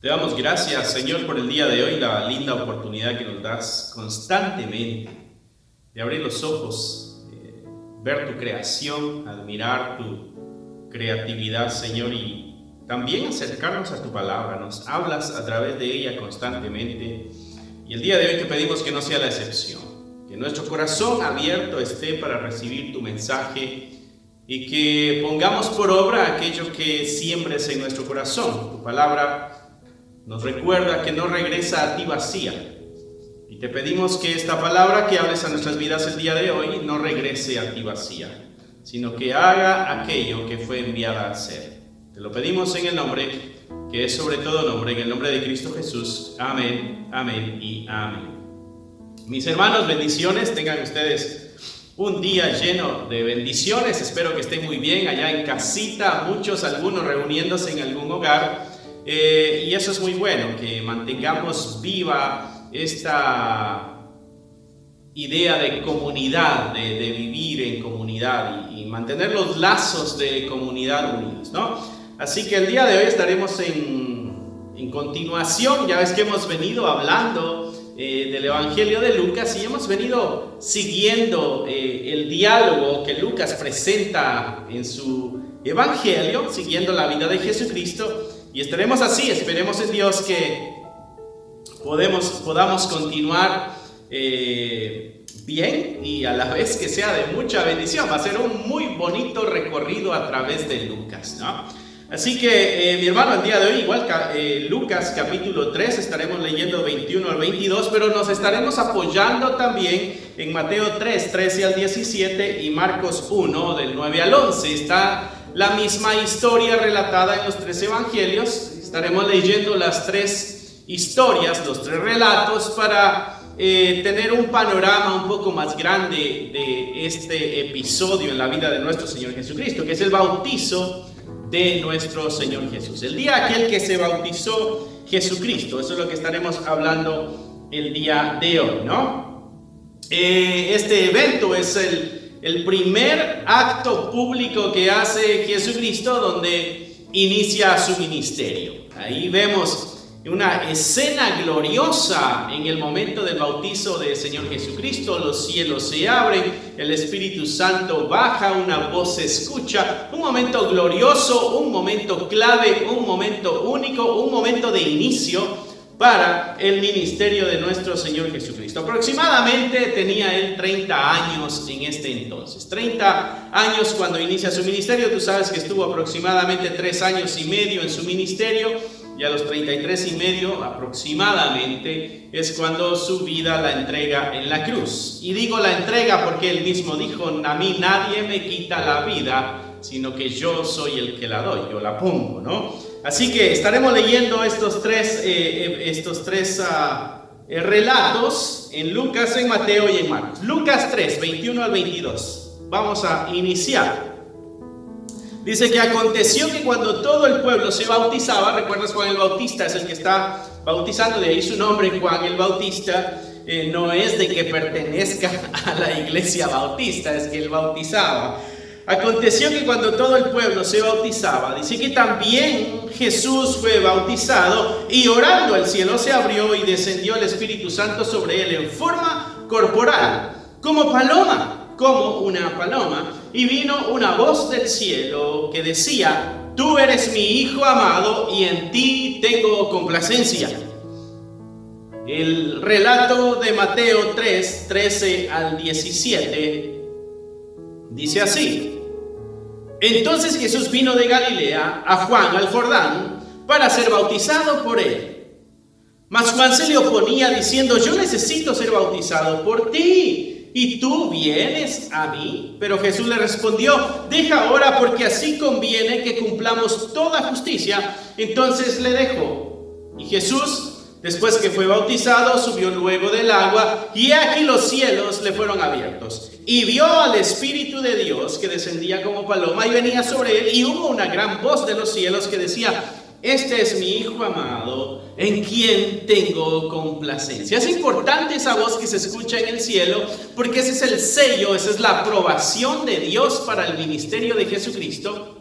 Te damos gracias, Señor, por el día de hoy, la linda oportunidad que nos das constantemente de abrir los ojos, ver tu creación, admirar tu creatividad, Señor, y también acercarnos a tu palabra. Nos hablas a través de ella constantemente y el día de hoy te pedimos que no sea la excepción, que nuestro corazón abierto esté para recibir tu mensaje y que pongamos por obra aquello que siembres en nuestro corazón. Tu palabra nos recuerda que no regresa a ti vacía. Y te pedimos que esta palabra que hables a nuestras vidas el día de hoy no regrese a ti vacía, sino que haga aquello que fue enviada a hacer. Te lo pedimos en el nombre, que es sobre todo nombre, en el nombre de Cristo Jesús. Amén, amén y amén. Mis hermanos, bendiciones. Tengan ustedes un día lleno de bendiciones. Espero que estén muy bien allá en casita, algunos reuniéndose en algún hogar. Y eso es muy bueno, que mantengamos viva esta idea de comunidad, de vivir en comunidad y mantener los lazos de comunidad unidos, ¿no? Así que el día de hoy estaremos en continuación. Ya ves que hemos venido hablando del Evangelio de Lucas y hemos venido siguiendo el diálogo que Lucas presenta en su Evangelio, siguiendo la vida de Jesucristo. Y estaremos así, esperemos en Dios que podamos continuar bien y a la vez que sea de mucha bendición. Va a ser un muy bonito recorrido a través de Lucas, ¿no? Así que mi hermano, el día de hoy igual Lucas capítulo 3, estaremos leyendo 21 al 22, pero nos estaremos apoyando también en Mateo 3, 13 al 17 y Marcos 1, del 9 al 11. Está la misma historia relatada en los tres evangelios. Estaremos leyendo las tres historias, los tres relatos, para tener un panorama un poco más grande de este episodio en la vida de nuestro Señor Jesucristo, que es el bautizo de nuestro Señor Jesús. El día aquel que se bautizó Jesucristo, eso es lo que estaremos hablando el día de hoy, ¿no? Este evento es el primer acto público que hace Jesucristo, donde inicia su ministerio. Ahí vemos una escena gloriosa en el momento del bautizo del Señor Jesucristo. Los cielos se abren, el Espíritu Santo baja, una voz se escucha. Un momento glorioso, un momento clave, un momento único, un momento de inicio para el ministerio de nuestro Señor Jesucristo. Aproximadamente tenía él 30 años en este entonces. 30 años cuando inicia su ministerio. Tú sabes que estuvo aproximadamente 3 años y medio en su ministerio. Y a los 33 y medio aproximadamente es cuando su vida la entrega en la cruz. Y digo la entrega porque él mismo dijo: a mí nadie me quita la vida, sino que yo soy el que la doy, yo la pongo, ¿no? Así que estaremos leyendo estos tres relatos en Lucas, en Mateo y en Marcos. Lucas 3, 21 al 22. Vamos a iniciar. Dice que aconteció que cuando todo el pueblo se bautizaba, ¿recuerdas? Juan el Bautista es el que está bautizando, de ahí su nombre, Juan el Bautista. No es de que pertenezca a la iglesia bautista, es que él bautizaba. Aconteció que cuando todo el pueblo se bautizaba, dice que también Jesús fue bautizado, y orando el cielo se abrió y descendió el Espíritu Santo sobre él en forma corporal, como una paloma, y vino una voz del cielo que decía: tú eres mi Hijo amado y en ti tengo complacencia. El relato de Mateo 3, 13 al 17 dice así: entonces Jesús vino de Galilea a Juan al Jordán para ser bautizado por él. Mas Juan se le oponía diciendo: yo necesito ser bautizado por ti, ¿y tú vienes a mí? Pero Jesús le respondió: deja ahora, porque así conviene que cumplamos toda justicia. Entonces le dejó. Y Jesús, después que fue bautizado, subió luego del agua, y aquí los cielos le fueron abiertos. Y vio al Espíritu de Dios que descendía como paloma y venía sobre él, y hubo una gran voz de los cielos que decía: este es mi Hijo amado, en quien tengo complacencia. Es importante esa voz que se escucha en el cielo, porque ese es el sello, esa es la aprobación de Dios para el ministerio de Jesucristo.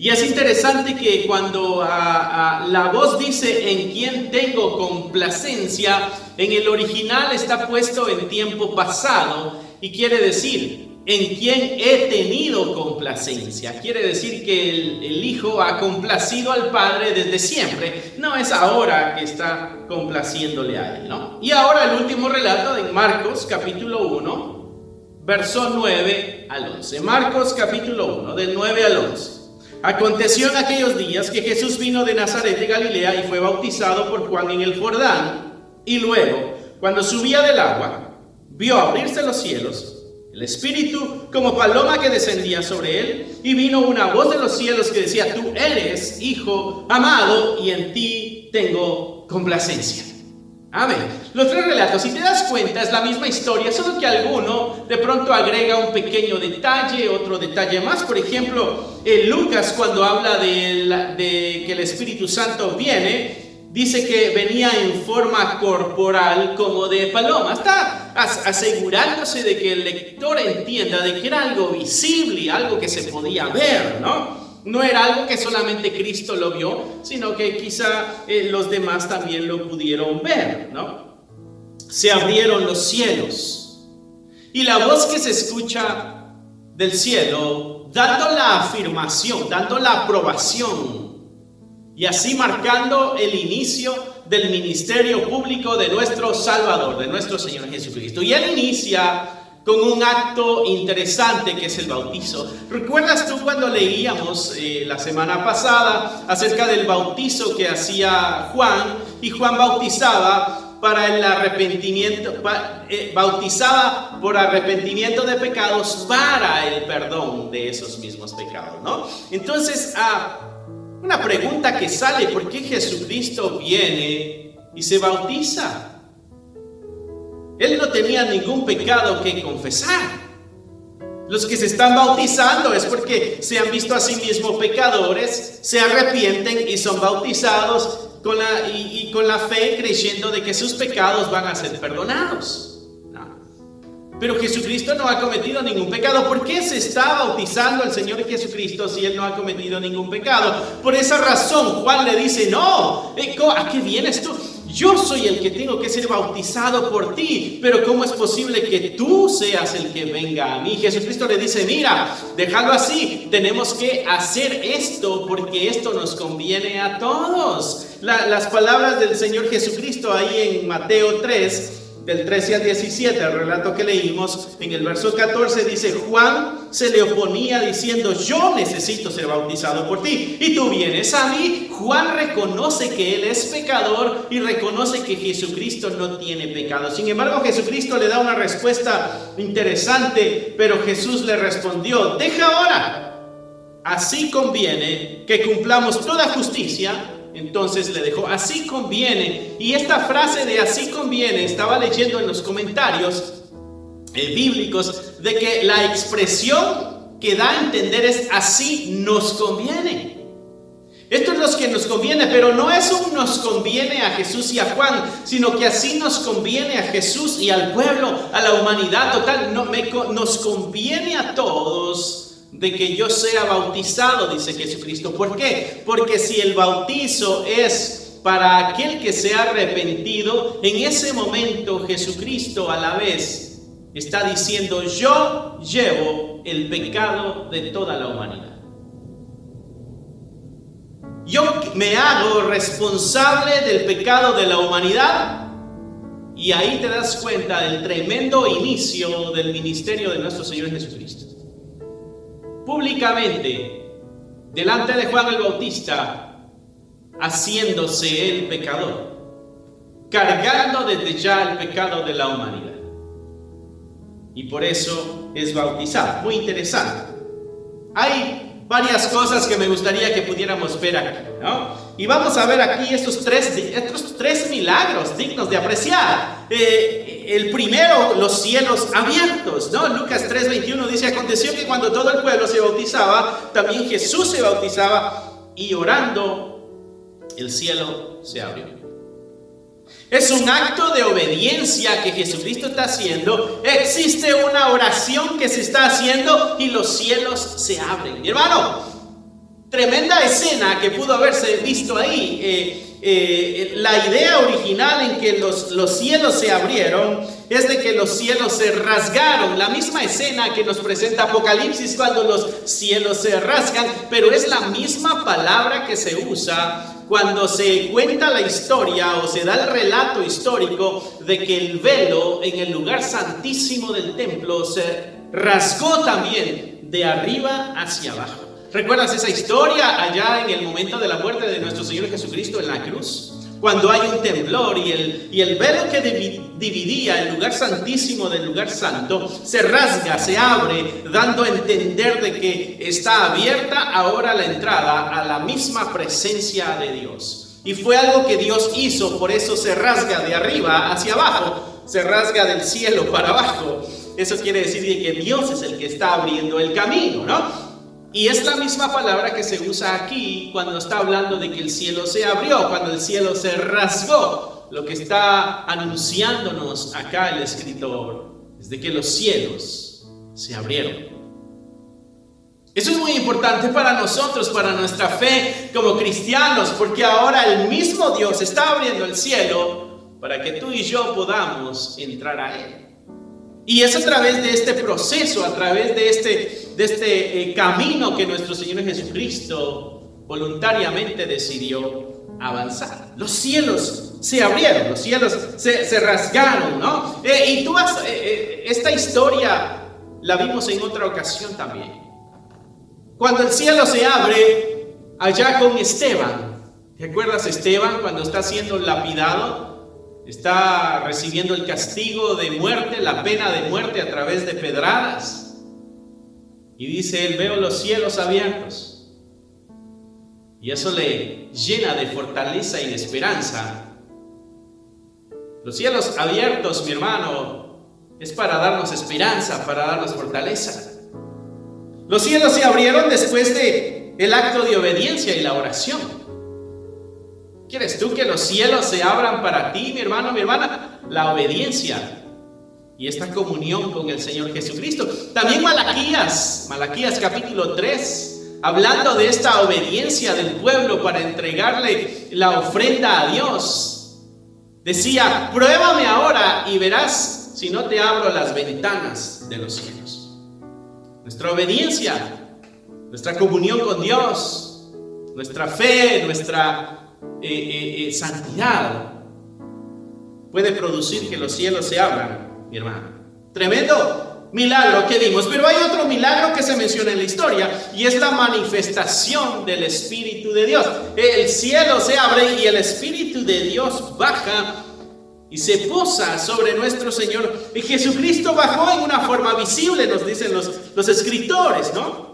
Y es interesante que cuando la voz dice en quien tengo complacencia, en el original está puesto en tiempo pasado y quiere decir en quien he tenido complacencia. Quiere decir que el Hijo ha complacido al Padre desde siempre. No es ahora que está complaciéndole a Él, ¿no? Y ahora el último relato en Marcos capítulo 1, verso 9 al 11. Marcos capítulo 1, del 9 al 11. Aconteció en aquellos días que Jesús vino de Nazaret de Galilea y fue bautizado por Juan en el Jordán. Y luego, cuando subía del agua, vio abrirse los cielos, el Espíritu como paloma que descendía sobre él, y vino una voz de los cielos que decía: tú eres Hijo amado, y en ti tengo complacencia. Amén. Los tres relatos, si te das cuenta, es la misma historia, solo que alguno de pronto agrega un pequeño detalle, otro detalle más. Por ejemplo, Lucas, cuando habla de que el Espíritu Santo viene, dice que venía en forma corporal como de paloma. Está asegurándose de que el lector entienda de que era algo visible, algo que se podía ver, ¿no? No era algo que solamente Cristo lo vio, sino que quizá los demás también lo pudieron ver, ¿no? Se abrieron los cielos y la voz que se escucha del cielo, dando la afirmación, dando la aprobación, y así marcando el inicio del ministerio público de nuestro Salvador, de nuestro Señor Jesucristo. Y Él inicia con un acto interesante que es el bautizo. ¿Recuerdas tú cuando leíamos la semana pasada acerca del bautizo que hacía Juan? Y Juan bautizaba para el arrepentimiento, bautizaba por arrepentimiento de pecados para el perdón de esos mismos pecados, ¿no? Entonces, una pregunta que sale: ¿por qué Jesucristo viene y se bautiza? Él no tenía ningún pecado que confesar. Los que se están bautizando es porque se han visto a sí mismos pecadores, se arrepienten y son bautizados con la fe, creyendo de que sus pecados van a ser perdonados. No. Pero Jesucristo no ha cometido ningún pecado. ¿Por qué se está bautizando al Señor Jesucristo si Él no ha cometido ningún pecado? Por esa razón Juan le dice: no, ¿a qué vienes tú? Yo soy el que tengo que ser bautizado por ti, pero ¿cómo es posible que tú seas el que venga a mí? Jesucristo le dice: mira, déjalo así, tenemos que hacer esto porque esto nos conviene a todos. Las palabras del Señor Jesucristo ahí en Mateo 3, del 13 al 17, el relato que leímos en el verso 14, dice: Juan se le oponía diciendo: yo necesito ser bautizado por ti, y tú vienes a mí. Juan reconoce que él es pecador y reconoce que Jesucristo no tiene pecado. Sin embargo, Jesucristo le da una respuesta interesante, pero Jesús le respondió: deja ahora, así conviene que cumplamos toda justicia. Entonces le dejó: así conviene. Y esta frase de así conviene, estaba leyendo en los comentarios bíblicos de que la expresión que da a entender es: así nos conviene. Esto es lo que nos conviene, pero no es un nos conviene a Jesús y a Juan, sino que así nos conviene a Jesús y al pueblo, a la humanidad total. Nos conviene a todos de que yo sea bautizado, dice Jesucristo. ¿Por qué? Porque si el bautizo es para aquel que se ha arrepentido, en ese momento Jesucristo a la vez está diciendo: yo llevo el pecado de toda la humanidad. Yo me hago responsable del pecado de la humanidad. Y ahí te das cuenta del tremendo inicio del ministerio de nuestro Señor Jesucristo. Públicamente, delante de Juan el Bautista, haciéndose el pecador, cargando desde ya el pecado de la humanidad. Y por eso es bautizado. Muy interesante. Hay varias cosas que me gustaría que pudiéramos ver aquí, ¿no? Y vamos a ver aquí estos tres milagros dignos de apreciar. El primero, los cielos abiertos, ¿no? Lucas 3:21 dice: aconteció que cuando todo el pueblo se bautizaba, también Jesús se bautizaba, y orando, el cielo se abrió. Es un acto de obediencia que Jesucristo está haciendo. Existe una oración que se está haciendo y los cielos se abren. Mi hermano, Tremenda escena que pudo haberse visto ahí. La idea original en que los cielos se abrieron es de que los cielos se rasgaron. La misma escena que nos presenta Apocalipsis cuando los cielos se rasgan, pero es la misma palabra que se usa cuando se cuenta la historia o se da el relato histórico de que el velo en el lugar santísimo del templo se rasgó también de arriba hacia abajo. ¿Recuerdas esa historia allá en el momento de la muerte de nuestro Señor Jesucristo en la cruz? Cuando hay un temblor y el velo que dividía el lugar santísimo del lugar santo se rasga, se abre, dando a entender de que está abierta ahora la entrada a la misma presencia de Dios. Y fue algo que Dios hizo, por eso se rasga de arriba hacia abajo, se rasga del cielo para abajo. Eso quiere decir que Dios es el que está abriendo el camino, ¿no? Y es la misma palabra que se usa aquí cuando está hablando de que el cielo se abrió, cuando el cielo se rasgó. Lo que está anunciándonos acá el escritor es de que los cielos se abrieron. Eso es muy importante para nosotros, para nuestra fe como cristianos, porque ahora el mismo Dios está abriendo el cielo para que tú y yo podamos entrar a Él. Y es a través de este proceso, a través de este camino que nuestro Señor Jesucristo voluntariamente decidió avanzar. Los cielos se abrieron, los cielos se rasgaron, ¿no? Y tú esta historia la vimos en otra ocasión también. Cuando el cielo se abre allá con Esteban. ¿Te acuerdas Esteban cuando está siendo lapidado? Está recibiendo el castigo de muerte, la pena de muerte a través de pedradas. Y dice él, veo los cielos abiertos. Y eso le llena de fortaleza y de esperanza. Los cielos abiertos, mi hermano, es para darnos esperanza, para darnos fortaleza. Los cielos se abrieron después del acto de obediencia y la oración. ¿Quieres tú que los cielos se abran para ti, mi hermano, mi hermana? La obediencia y esta comunión con el Señor Jesucristo. También Malaquías capítulo 3, hablando de esta obediencia del pueblo para entregarle la ofrenda a Dios. Decía, pruébame ahora y verás si no te abro las ventanas de los cielos. Nuestra obediencia, nuestra comunión con Dios, nuestra fe, nuestra santidad puede producir que los cielos se abran, mi hermano. Tremendo milagro que vimos, pero hay otro milagro que se menciona en la historia y es la manifestación del Espíritu de Dios. El cielo se abre y el Espíritu de Dios baja y se posa sobre nuestro Señor. Y Jesucristo bajó en una forma visible, nos dicen los escritores, ¿no?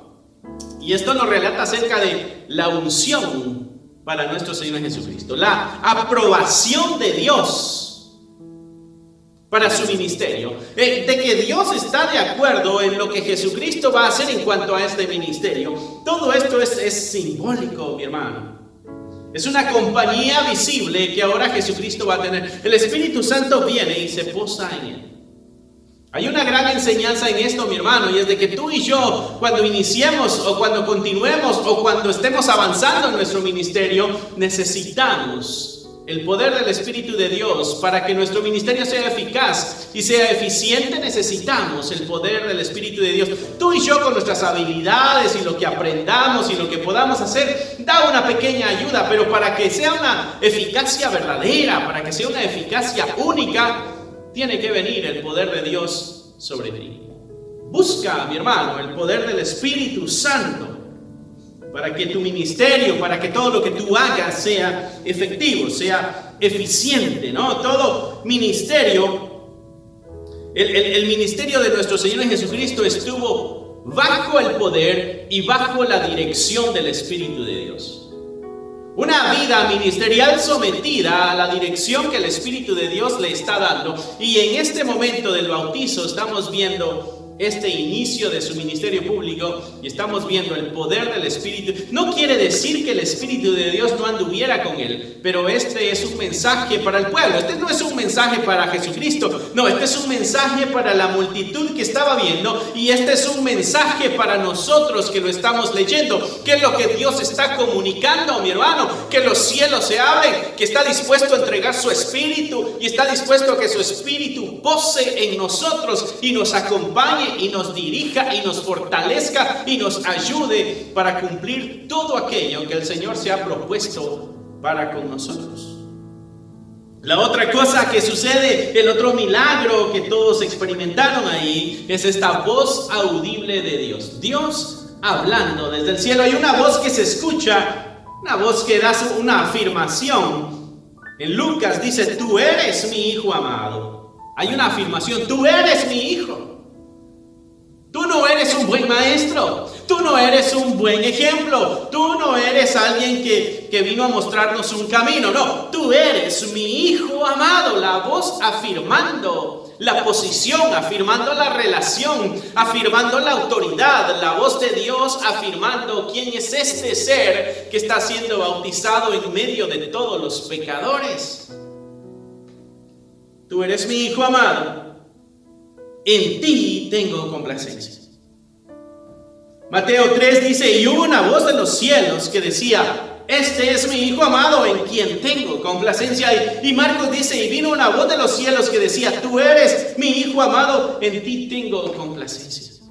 Y esto nos relata acerca de la unción para nuestro Señor Jesucristo, la aprobación de Dios para su ministerio, de que Dios está de acuerdo en lo que Jesucristo va a hacer en cuanto a este ministerio. Todo esto es simbólico, mi hermano. Es una compañía visible que ahora Jesucristo va a tener. El Espíritu Santo viene y se posa en él. Hay una gran enseñanza en esto, mi hermano, y es de que tú y yo, cuando iniciemos o cuando continuemos o cuando estemos avanzando en nuestro ministerio, necesitamos el poder del Espíritu de Dios para que nuestro ministerio sea eficaz y sea eficiente. Necesitamos el poder del Espíritu de Dios. Tú y yo, con nuestras habilidades y lo que aprendamos y lo que podamos hacer, da una pequeña ayuda, pero para que sea una eficacia verdadera, para que sea una eficacia única, tiene que venir el poder de Dios sobre ti. Busca, mi hermano, el poder del Espíritu Santo para que tu ministerio, para que todo lo que tú hagas sea efectivo, sea eficiente, ¿no? Todo ministerio, el ministerio de nuestro Señor Jesucristo estuvo bajo el poder y bajo la dirección del Espíritu de Dios. Una vida ministerial sometida a la dirección que el Espíritu de Dios le está dando. Y en este momento del bautizo estamos viendo este inicio de su ministerio público y estamos viendo el poder del Espíritu. No quiere decir que el Espíritu de Dios no anduviera con él, pero este es un mensaje para el pueblo. Este no es un mensaje para Jesucristo, no, este es un mensaje para la multitud que estaba viendo, y este es un mensaje para nosotros que lo estamos leyendo. ¿Qué es lo que Dios está comunicando, mi hermano? Que los cielos se abren, que está dispuesto a entregar su Espíritu y está dispuesto a que su Espíritu pose en nosotros y nos acompañe y nos dirija y nos fortalezca y nos ayude para cumplir todo aquello que el Señor se ha propuesto para con nosotros. La otra cosa que sucede, el otro milagro que todos experimentaron ahí, es esta voz audible de Dios. Dios hablando desde el cielo. Hay una voz que se escucha, una voz que da una afirmación. En Lucas dice: tú eres mi hijo amado. Hay una afirmación: tú eres mi hijo. Tú no eres un buen maestro, tú no eres un buen ejemplo, tú no eres alguien que vino a mostrarnos un camino. No, tú eres mi hijo amado. La voz afirmando la posición, afirmando la relación, afirmando la autoridad. La voz de Dios afirmando quién es este ser que está siendo bautizado en medio de todos los pecadores. Tú eres mi hijo amado. En ti tengo complacencia. Mateo 3 dice: y hubo una voz de los cielos que decía: este es mi hijo amado en quien tengo complacencia. Y Marcos dice: y vino una voz de los cielos que decía: tú eres mi hijo amado, en ti tengo complacencia.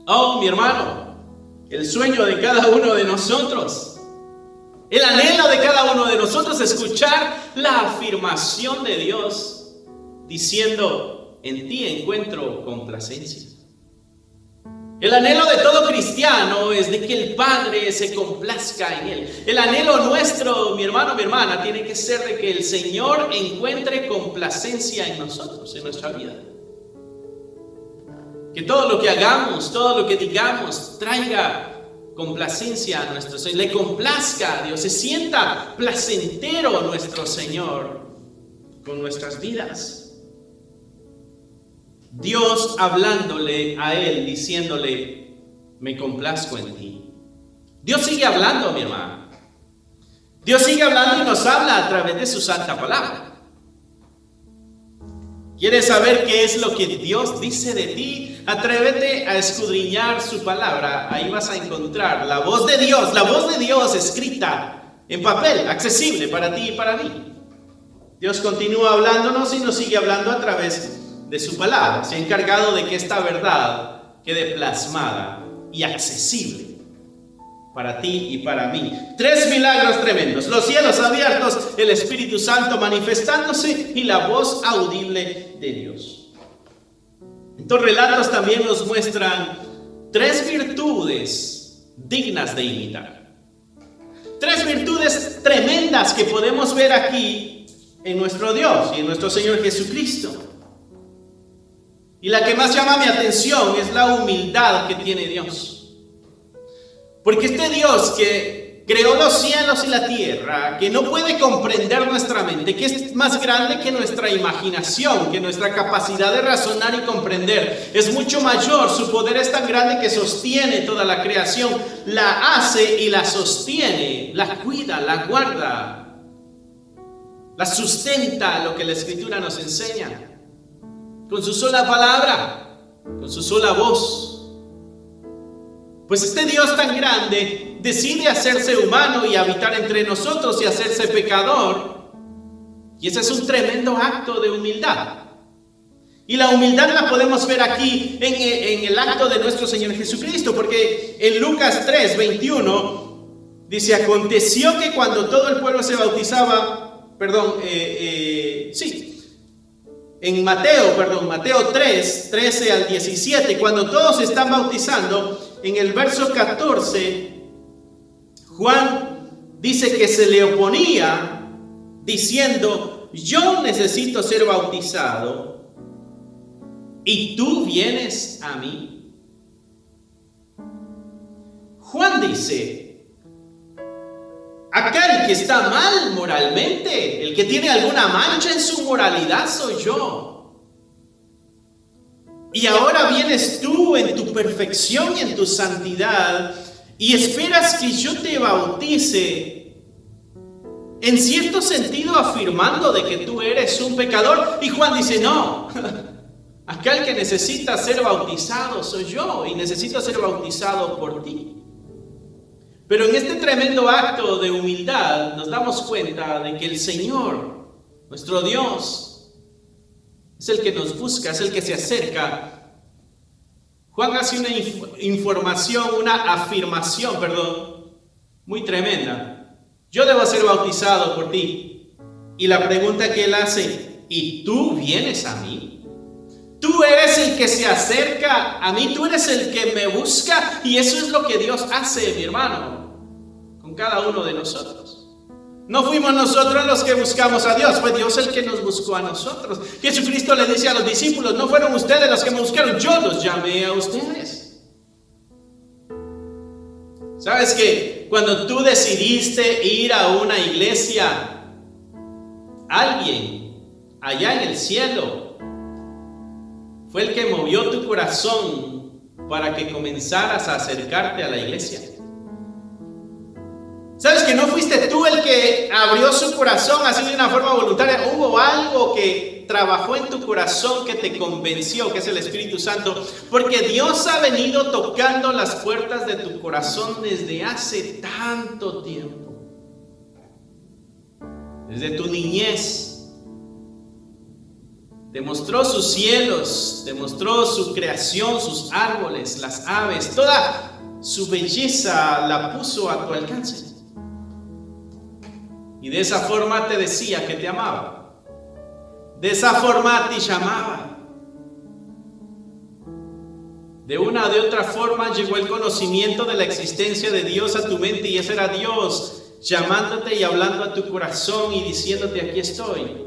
Oh, mi hermano, el sueño de cada uno de nosotros, el anhelo de cada uno de nosotros, escuchar la afirmación de Dios diciendo: en ti encuentro complacencia. El anhelo de todo cristiano es de que el Padre se complazca en él. El anhelo nuestro, mi hermano, mi hermana, tiene que ser de que el Señor encuentre complacencia en nosotros, en nuestra vida. Que todo lo que hagamos, todo lo que digamos, traiga complacencia a nuestro Señor. Le complazca a Dios, se sienta placentero nuestro Señor con nuestras vidas. Dios hablándole a él, diciéndole: me complazco en ti. Dios sigue hablando, mi hermano. Dios sigue hablando y nos habla a través de su santa palabra. ¿Quieres saber qué es lo que Dios dice de ti? Atrévete a escudriñar su palabra. Ahí vas a encontrar la voz de Dios escrita en papel, accesible para ti y para mí. Dios continúa hablándonos y nos sigue hablando a través de su palabra. Se ha encargado de que esta verdad quede plasmada y accesible para ti y para mí. 3 milagros tremendos: los cielos abiertos, el Espíritu Santo manifestándose y la voz audible de Dios. Estos relatos también nos muestran 3 virtudes dignas de imitar. 3 virtudes tremendas que podemos ver aquí en nuestro Dios y en nuestro Señor Jesucristo. Y la que más llama mi atención es la humildad que tiene Dios. Porque este Dios que creó los cielos y la tierra, que no puede comprender nuestra mente, que es más grande que nuestra imaginación, que nuestra capacidad de razonar y comprender, es mucho mayor. Su poder es tan grande que sostiene toda la creación, la hace y la sostiene, la cuida, la guarda, la sustenta, lo que la Escritura nos enseña. Con su sola palabra, con su sola voz. Pues este Dios tan grande decide hacerse humano y habitar entre nosotros y hacerse pecador. Y ese es un tremendo acto de humildad. Y la humildad la podemos ver aquí en el acto de nuestro Señor Jesucristo, porque en Lucas 3:21 dice: aconteció que cuando todo el pueblo se bautizaba, en Mateo 3, 13 al 17, cuando todos se están bautizando, en el verso 14, Juan dice que se le oponía diciendo: yo necesito ser bautizado y tú vienes a mí. Juan dice: aquel que está mal moralmente, el que tiene alguna mancha en su moralidad soy yo. Y ahora vienes tú en tu perfección y en tu santidad y esperas que yo te bautice, en cierto sentido afirmando de que tú eres un pecador. Y Juan dice, no, acá el que necesita ser bautizado soy yo y necesito ser bautizado por ti. Pero en este tremendo acto de humildad nos damos cuenta de que el Señor, nuestro Dios, es el que nos busca, es el que se acerca. Juan hace una afirmación, muy tremenda. Yo debo ser bautizado por ti. Y la pregunta que él hace, ¿y tú vienes a mí? Tú eres el que se acerca a mí, tú eres el que me busca. Y eso es lo que Dios hace, mi hermano, con cada uno de nosotros. No fuimos nosotros los que buscamos a Dios, fue Dios el que nos buscó a nosotros. Jesucristo le dice a los discípulos, no fueron ustedes los que me buscaron, yo los llamé a ustedes. ¿Sabes que cuando tú decidiste ir a una iglesia, alguien allá en el cielo fue el que movió tu corazón para que comenzaras a acercarte a la iglesia? ¿Sabes que no fuiste tú el que abrió su corazón así de una forma voluntaria? Hubo algo que trabajó en tu corazón que te convenció, que es el Espíritu Santo, porque Dios ha venido tocando las puertas de tu corazón desde hace tanto tiempo. Desde tu niñez. Te mostró sus cielos, te mostró su creación, sus árboles, las aves, toda su belleza la puso a tu alcance. Y de esa forma te decía que te amaba. De esa forma te llamaba. De una o de otra forma llegó el conocimiento de la existencia de Dios a tu mente, y ese era Dios llamándote y hablando a tu corazón y diciéndote, aquí estoy.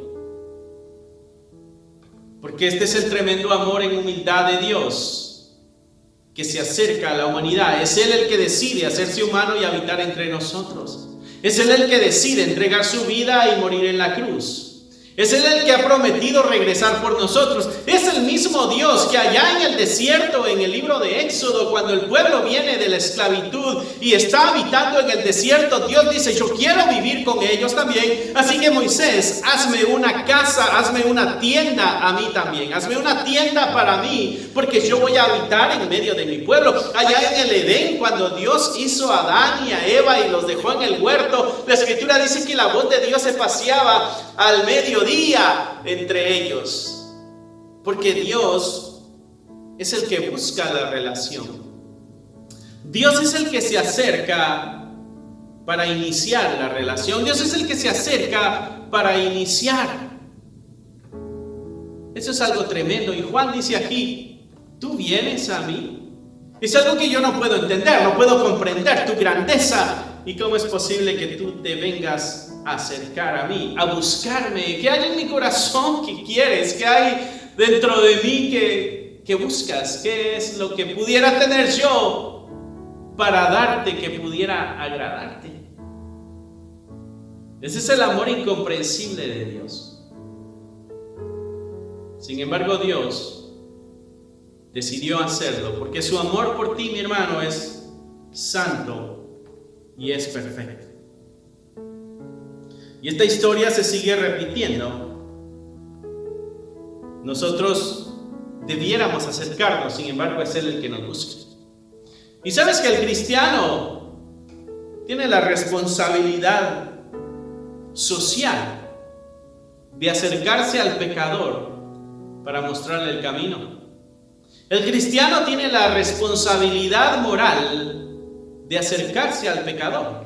Porque este es el tremendo amor en humildad de Dios que se acerca a la humanidad. Es Él el que decide hacerse humano y habitar entre nosotros. Es Él el que decide entregar su vida y morir en la cruz. Es Él el que ha prometido regresar por nosotros. Es el mismo Dios que allá en el desierto, en el libro de Éxodo, cuando el pueblo viene de la esclavitud y está habitando en el desierto, Dios dice, yo quiero vivir con ellos también. Así que Moisés, hazme una casa, hazme una tienda a mí también. Hazme una tienda para mí, porque yo voy a habitar en medio de mi pueblo. Allá en el Edén, cuando Dios hizo a Adán y a Eva y los dejó en el huerto, la Escritura dice que la voz de Dios se paseaba al mediodía entre ellos, porque Dios es el que busca la relación. Dios es el que se acerca para iniciar la relación. Dios es el que se acerca para iniciar. Eso es algo tremendo. Y Juan dice aquí, tú vienes a mí. Es algo que yo no puedo entender, no puedo comprender tu grandeza. ¿Y cómo es posible que tú te vengas a acercar a mí, a buscarme? ¿Qué hay en mi corazón que quieres? ¿Qué hay dentro de mí que buscas? ¿Qué es lo que pudiera tener yo para darte que pudiera agradarte? Ese es el amor incomprensible de Dios. Sin embargo, Dios decidió hacerlo porque su amor por ti, mi hermano, es santo y es perfecto. Y esta historia se sigue repitiendo. Nosotros debiéramos acercarnos, sin embargo es Él el que nos busca. Y sabes que el cristiano tiene la responsabilidad social de acercarse al pecador para mostrarle el camino. El cristiano tiene la responsabilidad moral de acercarse al pecador.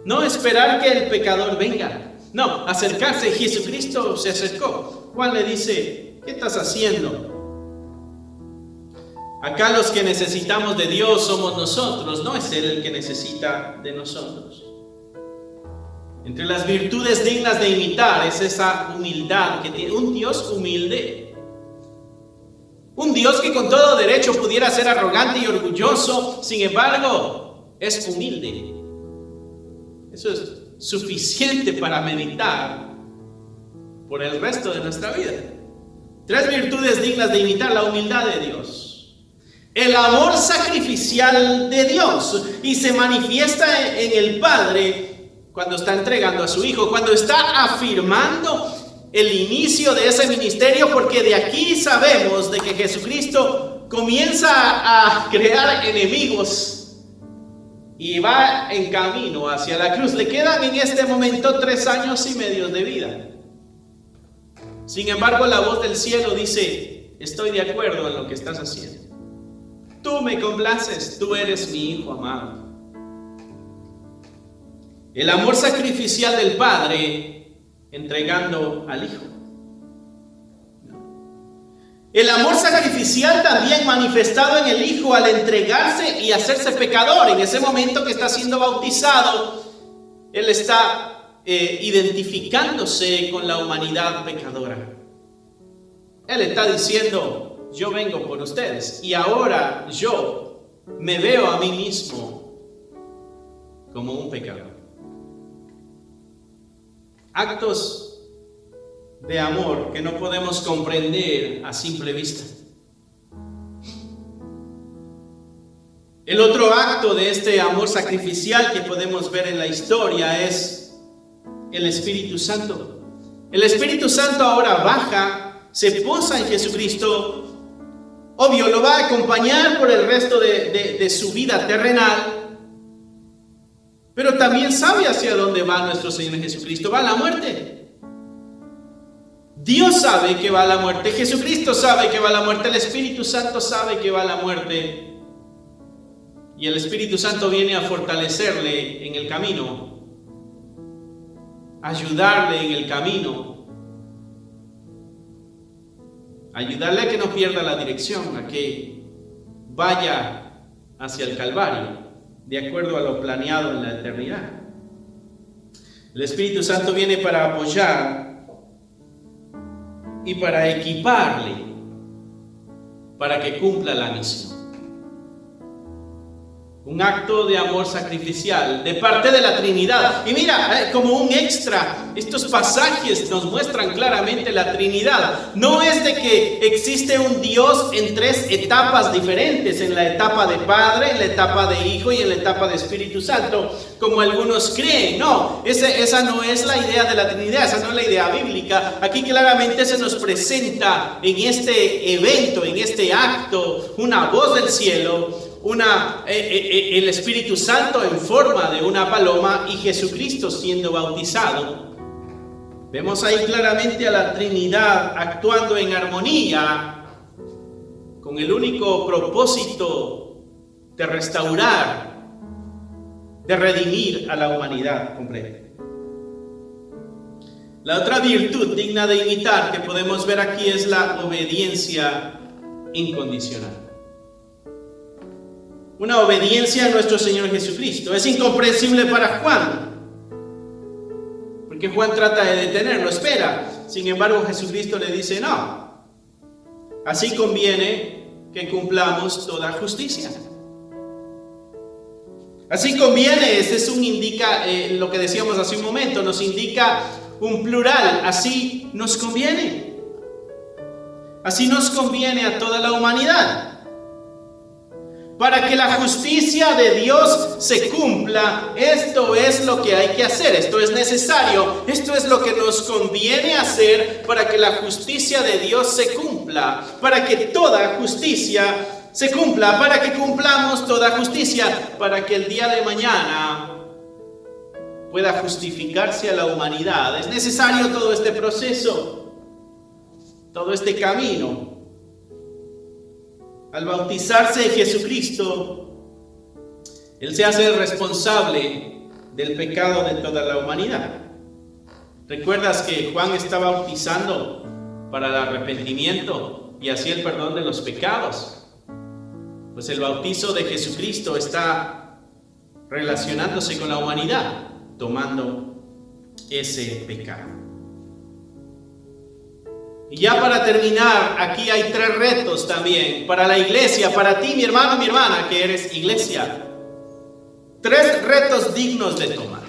No esperar que el pecador venga. No, acercarse. Jesucristo se acercó. Juan le dice, ¿qué estás haciendo? Acá los que necesitamos de Dios somos nosotros, no es Él el que necesita de nosotros. Entre las virtudes dignas de imitar es esa humildad que tiene un Dios humilde. Un Dios que con todo derecho pudiera ser arrogante y orgulloso, sin embargo, es humilde. Eso es suficiente para meditar por el resto de nuestra vida. 3 virtudes dignas de imitar: la humildad de Dios, el amor sacrificial de Dios, y se manifiesta en el Padre cuando está entregando a su Hijo, cuando está afirmando el inicio de ese ministerio, porque de aquí sabemos de que Jesucristo comienza a crear enemigos y va en camino hacia la cruz. Le quedan en este momento 3 años y medio de vida. Sin embargo, la voz del cielo dice: estoy de acuerdo en lo que estás haciendo. Tú me complaces, tú eres mi Hijo amado. El amor sacrificial del Padre entregando al Hijo. El amor sacrificial también manifestado en el Hijo al entregarse y hacerse pecador. En ese momento que está siendo bautizado, Él está identificándose con la humanidad pecadora. Él está diciendo: yo vengo por ustedes y ahora yo me veo a mí mismo como un pecador. Actos de amor que no podemos comprender a simple vista. El otro acto de este amor sacrificial que podemos ver en la historia es el Espíritu Santo. El Espíritu Santo ahora baja, se posa en Jesucristo. Obvio, lo va a acompañar por el resto de su vida terrenal. Pero también sabe hacia dónde va nuestro Señor Jesucristo. Va a la muerte. Dios sabe que va a la muerte. Jesucristo sabe que va a la muerte. El Espíritu Santo sabe que va a la muerte. Y el Espíritu Santo viene a fortalecerle en el camino, ayudarle en el camino, ayudarle a que no pierda la dirección, a que vaya hacia el Calvario, de acuerdo a lo planeado en la eternidad. El Espíritu Santo viene para apoyar y para equiparle, para que cumpla la misión. Un acto de amor sacrificial de parte de la Trinidad. Y mira, como un extra, estos pasajes nos muestran claramente la Trinidad. No es de que existe un Dios en 3 etapas diferentes: en la etapa de Padre, en la etapa de Hijo y en la etapa de Espíritu Santo, como algunos creen. No, esa no es la idea de la Trinidad, esa no es la idea bíblica. Aquí claramente se nos presenta en este evento, en este acto, una voz del cielo, el Espíritu Santo en forma de una paloma y Jesucristo siendo bautizado. Vemos ahí claramente a la Trinidad actuando en armonía con el único propósito de restaurar, de redimir a la humanidad completa. La otra virtud digna de imitar que podemos ver aquí es la obediencia incondicional. Una obediencia a nuestro Señor Jesucristo. Es incomprensible para Juan, porque Juan trata de detenerlo, espera. Sin embargo, Jesucristo le dice: no, así conviene que cumplamos toda justicia. Así conviene, ese es lo que decíamos hace un momento, nos indica un plural. Así nos conviene. Así nos conviene a toda la humanidad. Para que la justicia de Dios se cumpla, esto es lo que hay que hacer, esto es necesario, esto es lo que nos conviene hacer para que la justicia de Dios se cumpla, para que toda justicia se cumpla, para que cumplamos toda justicia, para que el día de mañana pueda justificarse a la humanidad. Es necesario todo este proceso, todo este camino. Al bautizarse en Jesucristo, Él se hace el responsable del pecado de toda la humanidad. ¿Recuerdas que Juan estaba bautizando para el arrepentimiento y así el perdón de los pecados? Pues el bautizo de Jesucristo está relacionándose con la humanidad, tomando ese pecado. Y ya para terminar, aquí hay 3 retos también para la iglesia, para ti, mi hermano, mi hermana, que eres iglesia. 3 retos dignos de tomar.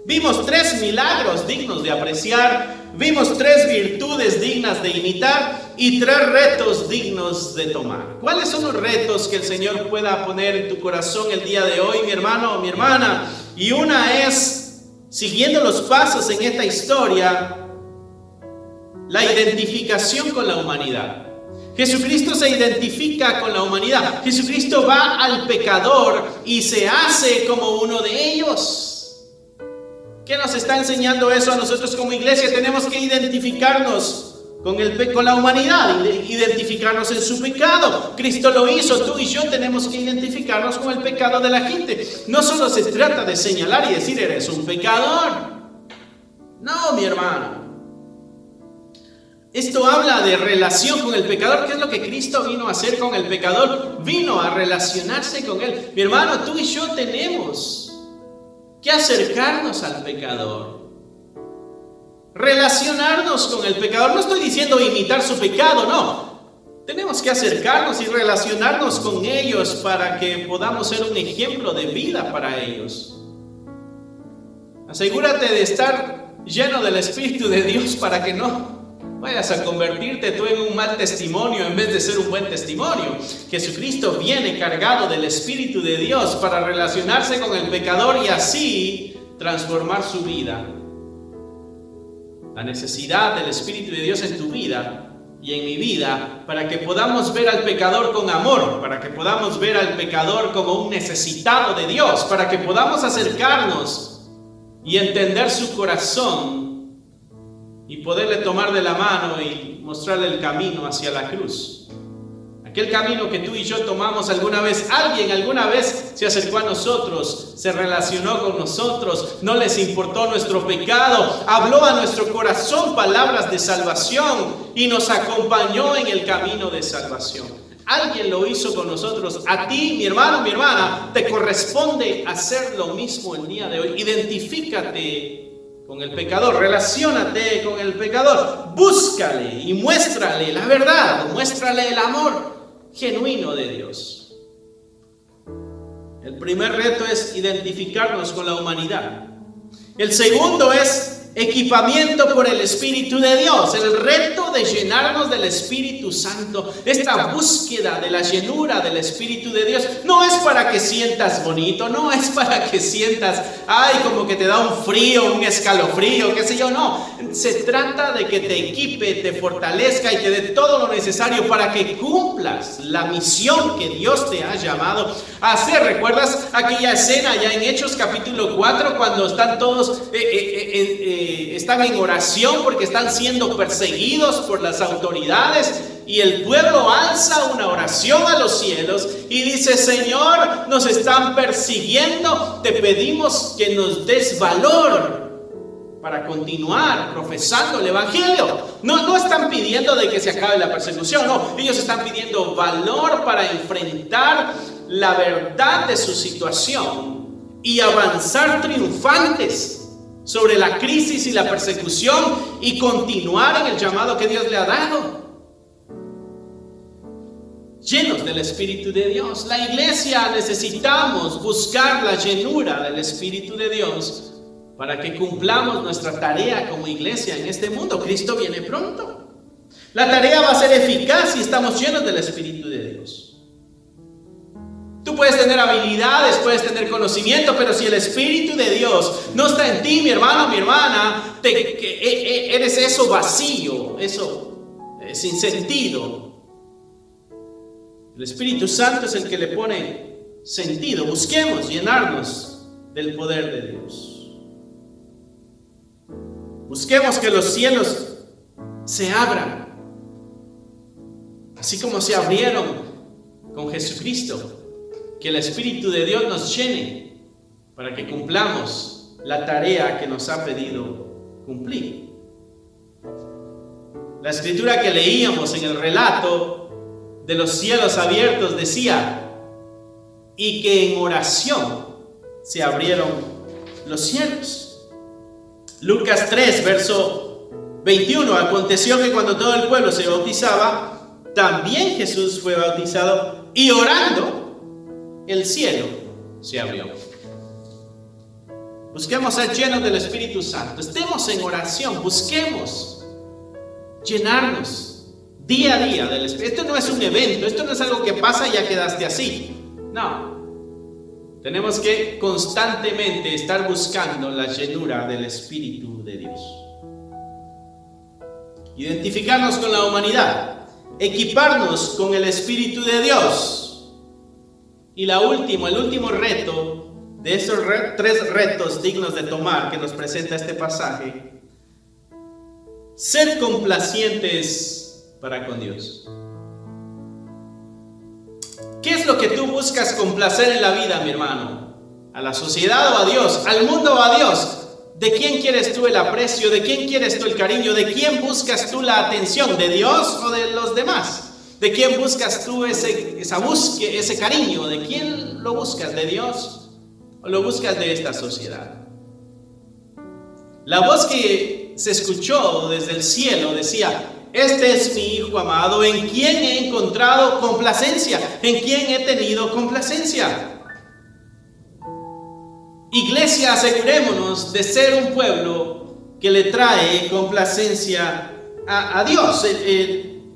Vimos 3 milagros dignos de apreciar, vimos 3 virtudes dignas de imitar y 3 retos dignos de tomar. ¿Cuáles son los retos que el Señor pueda poner en tu corazón el día de hoy, mi hermano o mi hermana? Y una es, siguiendo los pasos en esta historia, la identificación con la humanidad. Jesucristo se identifica con la humanidad. Jesucristo va al pecador y se hace como uno de ellos. ¿Qué nos está enseñando eso a nosotros como iglesia? Tenemos que identificarnos con la humanidad, identificarnos en su pecado. Cristo lo hizo, tú y yo tenemos que identificarnos con el pecado de la gente. No solo se trata de señalar y decir, eres un pecador. No, mi hermano. Esto habla de relación con el pecador. ¿Qué es lo que Cristo vino a hacer con el pecador? Vino a relacionarse con él. Mi hermano, tú y yo tenemos que acercarnos al pecador, relacionarnos con el pecador. No estoy diciendo imitar su pecado, no. Tenemos que acercarnos y relacionarnos con ellos para que podamos ser un ejemplo de vida para ellos. Asegúrate de estar lleno del Espíritu de Dios para que no vayas a convertirte tú en un mal testimonio en vez de ser un buen testimonio. Jesucristo viene cargado del Espíritu de Dios para relacionarse con el pecador y así transformar su vida. La necesidad del Espíritu de Dios en tu vida y en mi vida, para que podamos ver al pecador con amor, para que podamos ver al pecador como un necesitado de Dios, para que podamos acercarnos y entender su corazón y poderle tomar de la mano y mostrarle el camino hacia la cruz. Aquel camino que tú y yo tomamos alguna vez. Alguien alguna vez se acercó a nosotros, se relacionó con nosotros, no les importó nuestro pecado, habló a nuestro corazón palabras de salvación y nos acompañó en el camino de salvación. Alguien lo hizo con nosotros. A ti, mi hermano, mi hermana, te corresponde hacer lo mismo el día de hoy. Identifícate con el pecador, relaciónate con el pecador, búscale y muéstrale la verdad, muéstrale el amor genuino de Dios. El primer reto es identificarnos con la humanidad. El segundo es equipamiento por el Espíritu de Dios, el reto de llenarnos del Espíritu Santo. Esta búsqueda de la llenura del Espíritu de Dios no es para que sientas bonito, no es para que sientas, ay, como que te da un frío, un escalofrío, qué sé yo, no. Se trata de que te equipe, te fortalezca y te dé todo lo necesario para que cumplas la misión que Dios te ha llamado a hacer. ¿Recuerdas aquella escena ya en Hechos capítulo 4 cuando están todos están en oración porque están siendo perseguidos por las autoridades y el pueblo alza una oración a los cielos y dice: Señor, nos están persiguiendo, te pedimos que nos des valor para continuar profesando el evangelio. No están pidiendo de que se acabe la persecución, no, ellos están pidiendo valor para enfrentar la verdad de su situación y avanzar triunfantes sobre la crisis y la persecución y continuar en el llamado que Dios le ha dado. Llenos del Espíritu de Dios. La iglesia necesitamos buscar la llenura del Espíritu de Dios para que cumplamos nuestra tarea como iglesia en este mundo. Cristo viene pronto. La tarea va a ser eficaz si estamos llenos del Espíritu de Dios. Tú puedes tener habilidades, puedes tener conocimiento, pero si el Espíritu de Dios no está en ti, mi hermano, mi hermana, eres eso vacío, eso sin sentido. El Espíritu Santo es el que le pone sentido. Busquemos llenarnos del poder de Dios. Busquemos que los cielos se abran, así como se abrieron con Jesucristo. Que el Espíritu de Dios nos llene para que cumplamos la tarea que nos ha pedido cumplir. La escritura que leíamos en el relato de los cielos abiertos decía: y que en oración se abrieron los cielos. Lucas 3, verso 21. Aconteció que cuando todo el pueblo se bautizaba, también Jesús fue bautizado, y orando, el cielo se abrió. Busquemos ser llenos del Espíritu Santo. Estemos en oración. Busquemos llenarnos día a día del Espíritu. Esto no es un evento. Esto no es algo que pasa y ya quedaste así. No. Tenemos que constantemente estar buscando la llenura del Espíritu de Dios. Identificarnos con la humanidad. Equiparnos con el Espíritu de Dios. Y el último reto de esos tres retos dignos de tomar que nos presenta este pasaje: ser complacientes para con Dios. ¿Qué es lo que tú buscas complacer en la vida, mi hermano? ¿A la sociedad o a Dios? ¿Al mundo o a Dios? ¿De quién quieres tú el aprecio? ¿De quién quieres tú el cariño? ¿De quién buscas tú la atención? ¿De Dios o de los demás? ¿De quién buscas tú ese cariño? ¿De quién lo buscas? ¿De Dios o lo buscas de esta sociedad? La voz que se escuchó desde el cielo decía: este es mi Hijo amado, en quien he encontrado complacencia, en quien he tenido complacencia. Iglesia, asegurémonos de ser un pueblo que le trae complacencia a Dios.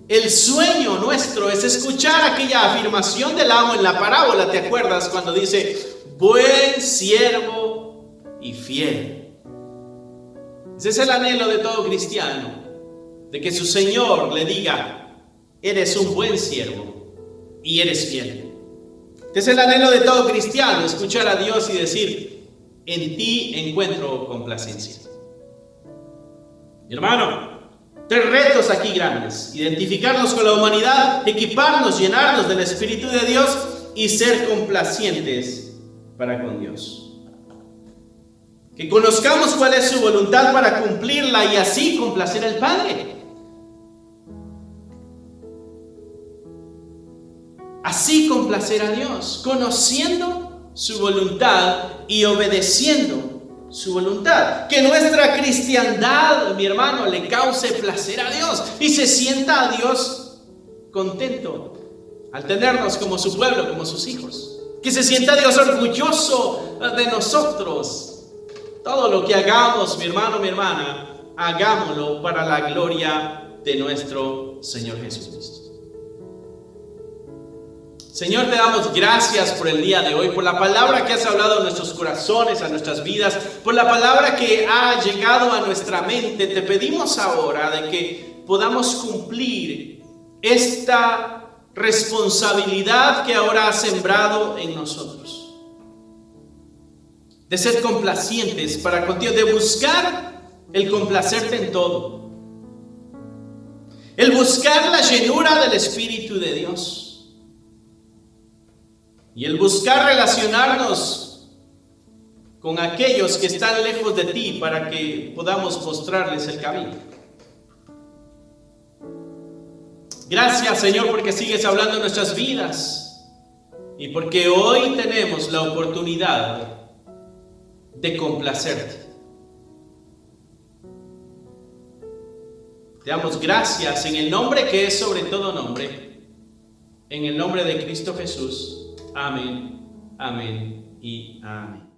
El sueño nuestro es escuchar aquella afirmación del amo en la parábola. ¿Te acuerdas cuando dice: buen siervo y fiel? Ese es el anhelo de todo cristiano, de que su Señor le diga: eres un buen siervo y eres fiel. Este es el anhelo de todo cristiano, escuchar a Dios y decir: en ti encuentro complacencia. Mi hermano, tres retos aquí grandes: identificarnos con la humanidad, equiparnos, llenarnos del Espíritu de Dios y ser complacientes para con Dios. Que conozcamos cuál es su voluntad para cumplirla y así complacer al Padre. Así complacer a Dios, conociendo su voluntad y obedeciendo su voluntad. Que nuestra cristiandad, mi hermano, le cause placer a Dios y se sienta a Dios contento al tenernos como su pueblo, como sus hijos. Que se sienta Dios orgulloso de nosotros. Todo lo que hagamos, mi hermano, mi hermana, hagámoslo para la gloria de nuestro Señor Jesucristo. Señor, te damos gracias por el día de hoy, por la palabra que has hablado a nuestros corazones, a nuestras vidas, por la palabra que ha llegado a nuestra mente. Te pedimos ahora de que podamos cumplir esta responsabilidad que ahora has sembrado en nosotros. De ser complacientes para contigo, de buscar el complacerte en todo. El buscar la llenura del Espíritu de Dios. Y el buscar relacionarnos con aquellos que están lejos de ti para que podamos mostrarles el camino. Gracias, Señor, porque sigues hablando en nuestras vidas y porque hoy tenemos la oportunidad de complacerte. Te damos gracias en el nombre que es sobre todo nombre, en el nombre de Cristo Jesús. Amén, amén y amén.